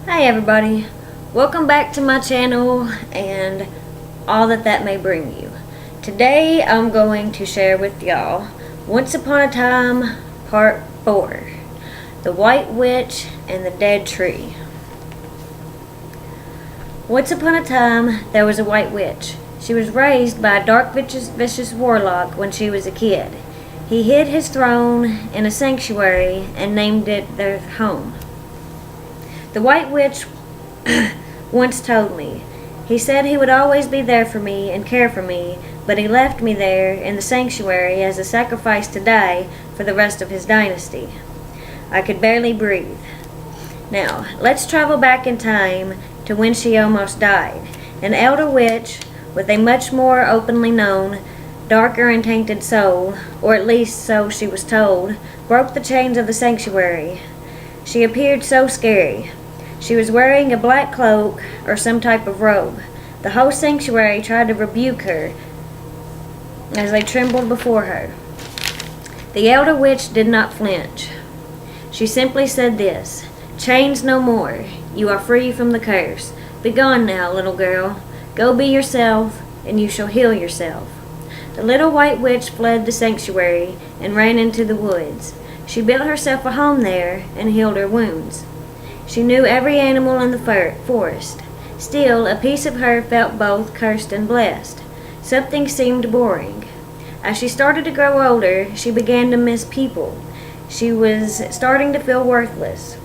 Hi everybody, welcome back to my channel and all that may bring you. Today I'm going to share with y'all Once Upon a Time Part 4, The White Witch and the Dead Tree. Once upon a time there was a white witch. She was raised by a dark vicious warlock when she was a kid. He hid his throne in a sanctuary and named it their home. The White Witch once told me. He said he would always be there for me and care for me, but he left me there in the sanctuary as a sacrifice to die for the rest of his dynasty. I could barely breathe. Now, let's travel back in time to when she almost died. An elder witch with a much more openly known, darker and tainted soul, or at least so she was told, broke the chains of the sanctuary. She appeared so scary. She was wearing a black cloak or some type of robe. The whole sanctuary tried to rebuke her as they trembled before her. The elder witch did not flinch. She simply said this: "Chains no more. You are free from the curse. Begone now, little girl. Go be yourself, and you shall heal yourself." The little white witch fled the sanctuary and ran into the woods. She built herself a home there and healed her wounds. She knew every animal in the forest. Still, a piece of her felt both cursed and blessed. Something seemed boring. As she started to grow older, she began to miss people. She was starting to feel worthless.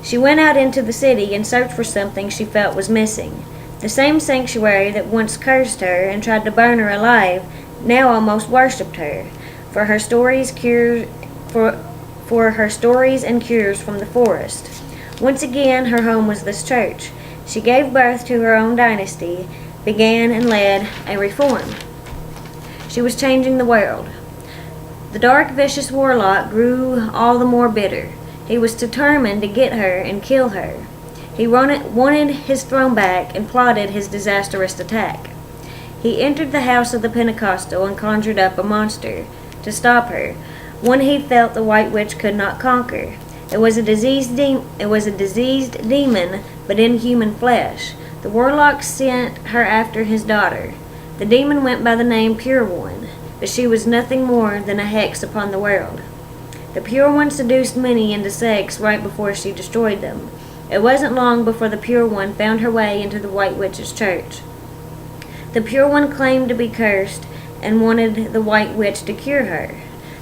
She went out into the city and searched for something she felt was missing. The same sanctuary that once cursed her and tried to burn her alive now almost worshipped her for her stories and cures from the forest. Once again, her home was this church. She gave birth to her own dynasty, began and led a reform. She was changing the world. The dark, vicious warlock grew all the more bitter. He was determined to get her and kill her. He wanted his throne back and plotted his disastrous attack. He entered the house of the Pentecostal and conjured up a monster to stop her, one he felt the White Witch could not conquer. It was a diseased demon, but in human flesh. The warlock sent her after his daughter. The demon went by the name Pure One, but she was nothing more than a hex upon the world. The Pure One seduced many into sex right before she destroyed them. It wasn't long before the Pure One found her way into the White Witch's church. The Pure One claimed to be cursed and wanted the White Witch to cure her.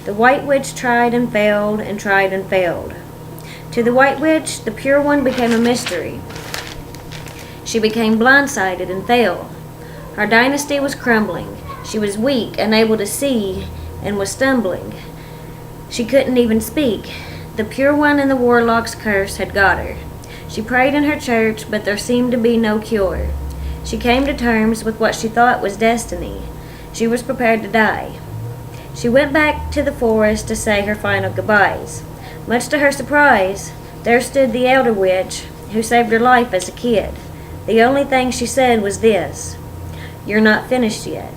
The White Witch tried and failed and tried and failed. To the White Witch, the Pure One became a mystery. She became blindsided and fell. Her dynasty was crumbling. She was weak, unable to see, and was stumbling. She couldn't even speak. The Pure One and the warlock's curse had got her. She prayed in her church, but there seemed to be no cure. She came to terms with what she thought was destiny. She was prepared to die. She went back to the forest to say her final goodbyes. Much to her surprise, there stood the elder witch who saved her life as a kid. The only thing she said was this: "You're not finished yet,"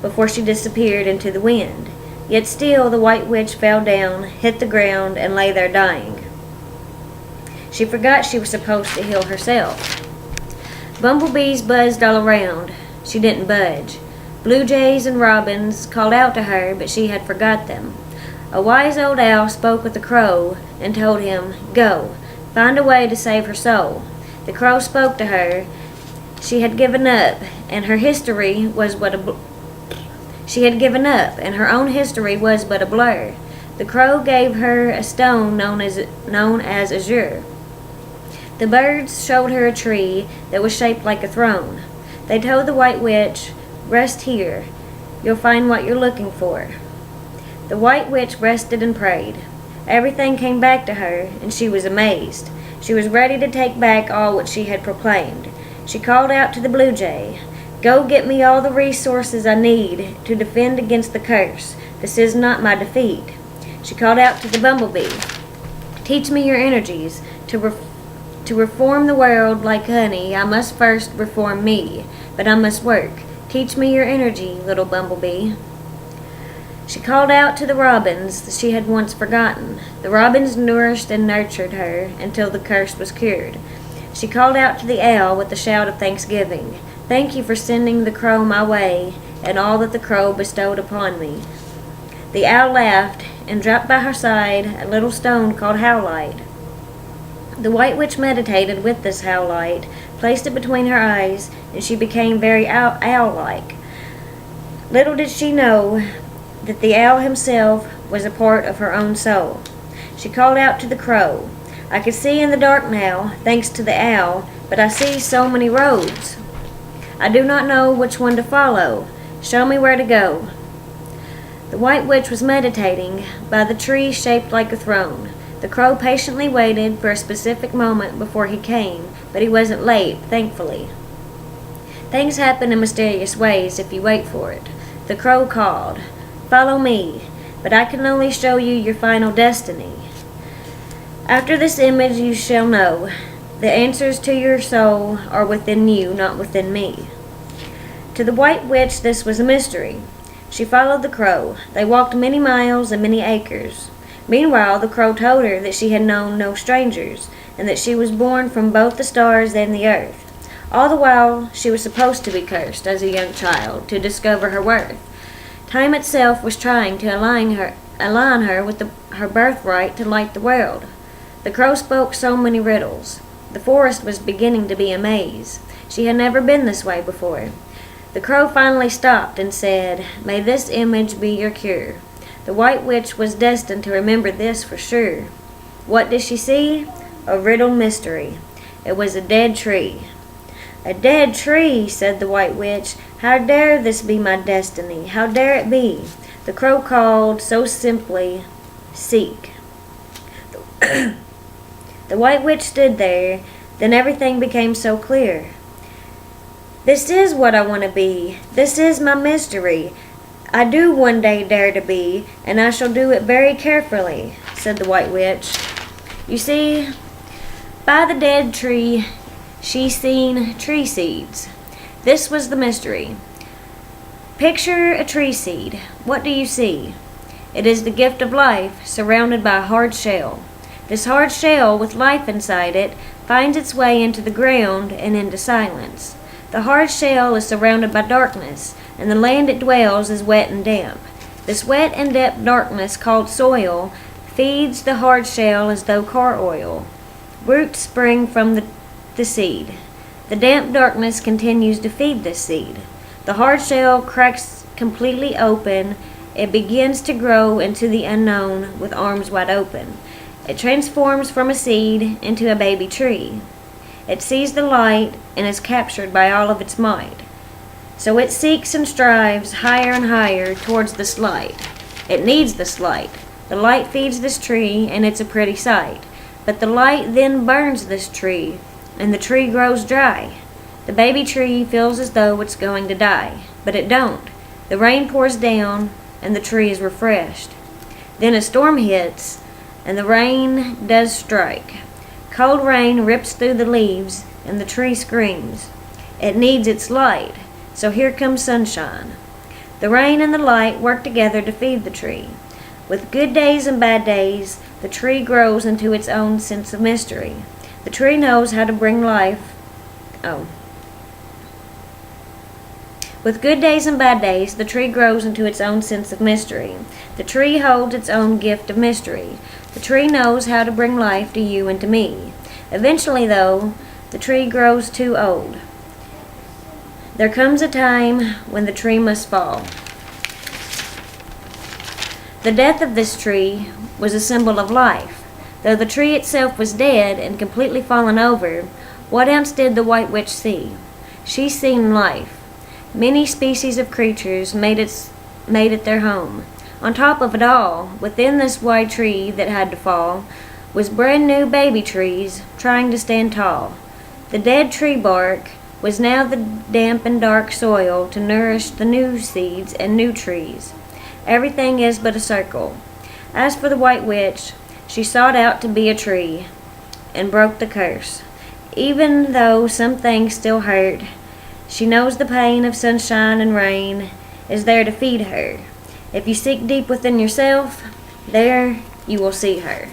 before she disappeared into the wind. Yet still the White Witch fell down, hit the ground, and lay there dying. She forgot she was supposed to heal herself. Bumblebees buzzed all around. She didn't budge. Blue jays and robins called out to her, but she had forgot them. A wise old owl spoke with the crow and told him, "Go, find a way to save her soul." The crow spoke to her. She had given up, and her history was but a blur. The crow gave her a stone known as azure. The birds showed her a tree that was shaped like a throne. They told the White Witch, "Rest here. You'll find what you're looking for." The White Witch rested and prayed. Everything came back to her, and she was amazed. She was ready to take back all what she had proclaimed. She called out to the blue jay, "Go get me all the resources I need to defend against the curse. This is not my defeat." She called out to the bumblebee, "Teach me your energies. To reform the world like honey, I must first reform me, but I must work. Teach me your energy, little bumblebee." She called out to the robins that she had once forgotten. The robins nourished and nurtured her until the curse was cured. She called out to the owl with a shout of thanksgiving. Thank you for sending the crow my way and all that the crow bestowed upon me. The owl laughed and dropped by her side a little stone called Howlite. The White Witch meditated with this Howlite, placed it between her eyes, and she became very owl-like. Little did she know that the owl himself was a part of her own soul. She called out to the crow, I can see in the dark now, thanks to the owl, but I see so many roads. I do not know which one to follow. Show me where to go. The White Witch was meditating by the tree shaped like a throne. The crow patiently waited for a specific moment before he came, but he wasn't late, thankfully. Things happen in mysterious ways if you wait for it. The crow called, Follow me, but I can only show you your final destiny. After this image you shall know, the answers to your soul are within you, not within me. To the White Witch this was a mystery. She followed the crow. They walked many miles and many acres. Meanwhile, the crow told her that she had known no strangers, and that she was born from both the stars and the earth. All the while, she was supposed to be cursed as a young child to discover her worth. Time itself was trying to align her with her birthright to light the world. The crow spoke so many riddles. The forest was beginning to be a maze. She had never been this way before. The crow finally stopped and said, May this image be your cure. The White Witch was destined to remember this for sure. What did she see? A riddled mystery. It was a dead tree. A dead tree, said the White Witch. How dare this be my destiny? How dare it be? The crow called so simply, Seek. The White Witch stood there. Then everything became so clear. This is what I want to be. This is my mystery. I do one day dare to be, and I shall do it very carefully, said the White Witch. You see, by the dead tree, she seen tree seeds. This was the mystery. Picture a tree seed. What do you see? It is the gift of life, surrounded by a hard shell. This hard shell, with life inside it, finds its way into the ground and into silence. The hard shell is surrounded by darkness, and the land it dwells is wet and damp. This wet and damp darkness, called soil, feeds the hard shell as though car oil. Roots spring from the seed. The damp darkness continues to feed this seed. The hard shell cracks completely open. It begins to grow into the unknown with arms wide open. It transforms from a seed into a baby tree. It sees the light and is captured by all of its might. So it seeks and strives higher and higher towards this light. It needs this light. The light feeds this tree, and it's a pretty sight. But the light then burns this tree, and the tree grows dry. The baby tree feels as though it's going to die, but it don't. The rain pours down, and the tree is refreshed. Then a storm hits, and the rain does strike. Cold rain rips through the leaves, and the tree screams. It needs its light, so here comes sunshine. The rain and the light work together to feed the tree. With good days and bad days, the tree grows into its own sense of mystery. The tree knows how to bring life. With good days and bad days, the tree grows into its own sense of mystery. The tree holds its own gift of mystery. The tree knows how to bring life to you and to me. Eventually, though, the tree grows too old. There comes a time when the tree must fall. The death of this tree was a symbol of life. Though the tree itself was dead and completely fallen over, what else did the White Witch see? She seen life. Many species of creatures made it their home. On top of it all, within this white tree that had to fall, was brand new baby trees trying to stand tall. The dead tree bark was now the damp and dark soil to nourish the new seeds and new trees. Everything is but a circle. As for the White Witch, she sought out to be a tree and broke the curse. Even though some things still hurt, she knows the pain of sunshine and rain is there to feed her. If you seek deep within yourself, there you will see her.